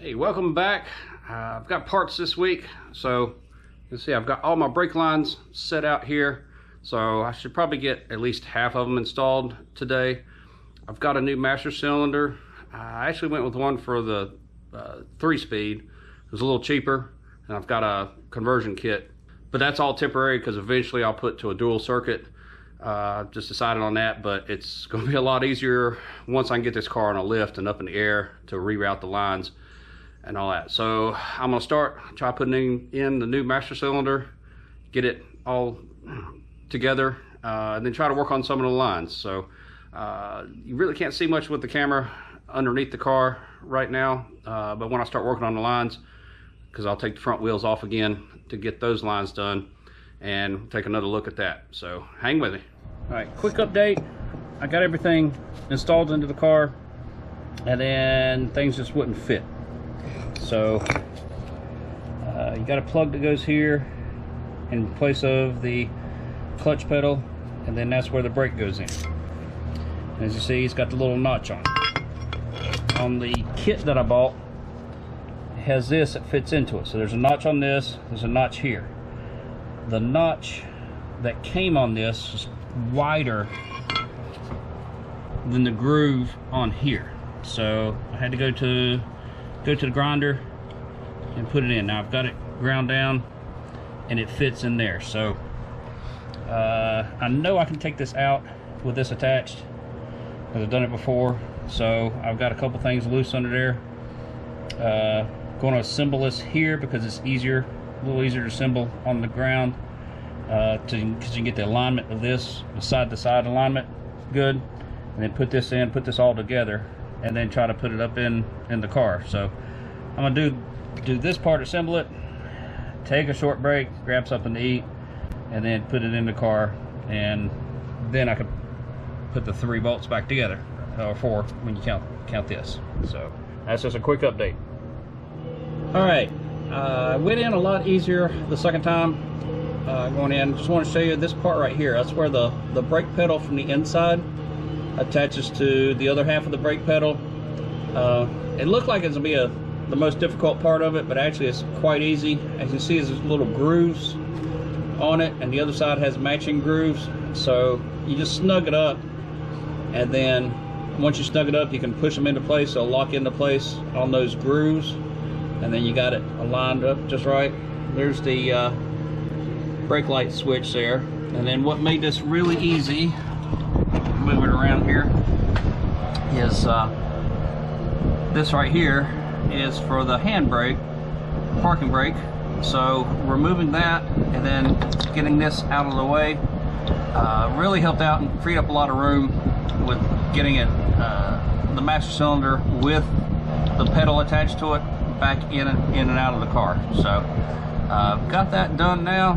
Hey, welcome back. I've got parts this week, so you can see I've got all my brake lines set out here, so I should probably get at least half of them installed today. I've got a new master cylinder. I actually went with one for the 3-speed. It was a little cheaper, and I've got a conversion kit, but that's all temporary because eventually I'll put to a dual circuit. Just decided on that, but it's going to be a lot easier once I can get this car on a lift and up in the air to reroute the lines and all that. So I'm going to try putting in the new master cylinder, get it all together, and then try to work on some of the lines. So you really can't see much with the camera underneath the car right now, but when I start working on the lines, because I'll take the front wheels off again to get those lines done and take another look at that. So hang with me. All right, quick update. I got everything installed into the car, and then things just wouldn't fit. So you got a plug that goes here in place of the clutch pedal, and then that's where the brake goes in. As you see, it's got the little notch on it. On the kit that I bought, it has this that fits into it. So there's a notch on this, there's a notch here. The notch that came on this is wider than the groove on here, so I had to go to the grinder and put it in. Now I've got it ground down and it fits in there, so I know I can take this out with this attached because I've done it before. So I've got a couple things loose under there. Going to assemble this here because it's easier, a little easier to assemble on the ground, because you can get the alignment of this, the side-to-side alignment good, and then put this in, put this all together, and then try to put it up in the car. So I'm gonna do this part, assemble it, take a short break, grab something to eat, and then put it in the car, and then I could put the 3 bolts back together, or 4 when you count this. So that's just a quick update. All right, went in a lot easier the second time going in. Just want to show you this part right here. That's where the brake pedal from the inside attaches to the other half of the brake pedal. It looked like it's gonna be the most difficult part of it, but actually it's quite easy. As you see, there's little grooves on it, and the other side has matching grooves. So you just snug it up, and then once you snug it up, you can push them into place. They'll lock into place on those grooves, and then you got it aligned up just right. There's the brake light switch there. And then what made this really easy, move it around here, is this right here is for the handbrake, parking brake. So removing that and then getting this out of the way really helped out and freed up a lot of room with getting it, the master cylinder with the pedal attached to it, back in and out of the car. So got that done now.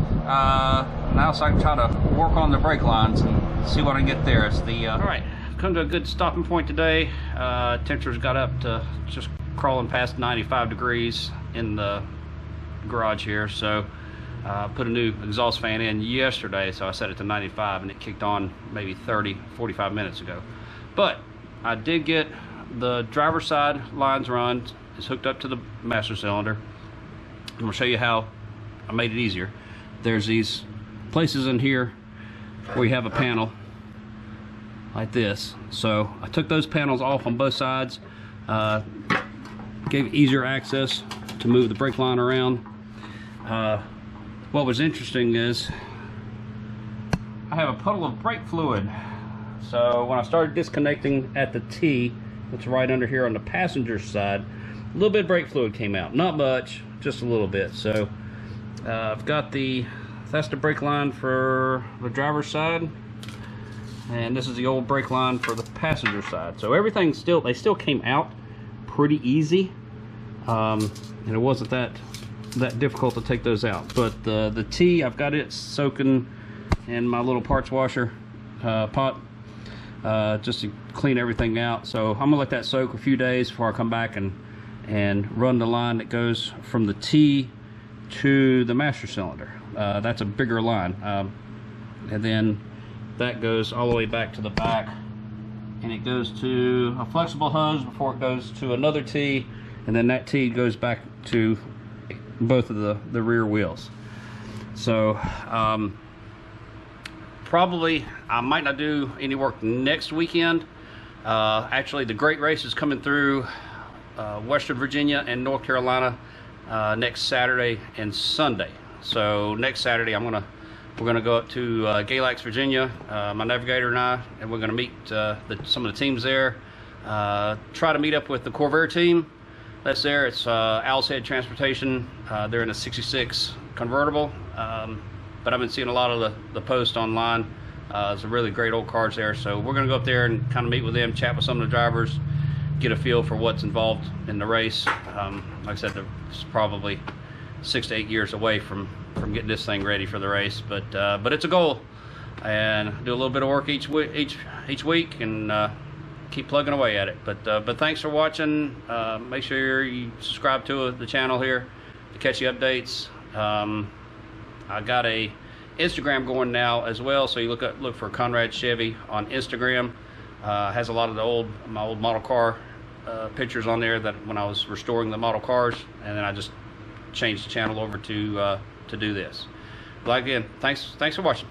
Now so I can try to work on the brake lines and see what I can get there. It's the all right, come to a good stopping point today. Temperatures got up to just crawling past 95 degrees in the garage here. So put a new exhaust fan in yesterday, so I set it to 95, and it kicked on maybe 45 minutes ago. But I did get the driver's side lines run. It's hooked up to the master cylinder. I'm gonna show you how I made it easier. There's these places in here where you have a panel like this. So I took those panels off on both sides, gave easier access to move the brake line around. What was interesting is I have a puddle of brake fluid. So when I started disconnecting at the T, which is right under here on the passenger side, a little bit of brake fluid came out. Not much, just a little bit. So I've got that's the brake line for the driver's side, and this is the old brake line for the passenger side. So everything they still came out pretty easy, and it wasn't that difficult to take those out. But the T, I've got it soaking in my little parts washer pot, just to clean everything out. So I'm gonna let that soak a few days before I come back and run the line that goes from the T to the master cylinder. That's a bigger line, and then that goes all the way back to the back, and it goes to a flexible hose before it goes to another T, and then that T goes back to both of the rear wheels. So probably I might not do any work next weekend. Actually, the great race is coming through Western Virginia and North Carolina next Saturday and Sunday. So next Saturday we're gonna go up to Deluxe, Virginia, my navigator and we're gonna meet some of the teams there. Try to meet up with the Corvair team that's there. It's Owl's Head Transportation. They're in a 66 convertible, but I've been seeing a lot of the posts online. There's some really great old cars there, so we're gonna go up there and kind of meet with them, chat with some of the drivers, get a feel for what's involved in the race. Like I said, it's probably 6 to 8 years away from getting this thing ready for the race, but it's a goal, and do a little bit of work each week and keep plugging away at it. But thanks for watching. Make sure you subscribe to the channel here to catch the updates. I got a Instagram going now as well, so you look for Conrad Chevy on Instagram. Has a lot of my old model car pictures on there that when I was restoring the model cars, and then I just changed the channel over to do this. But again, thanks for watching.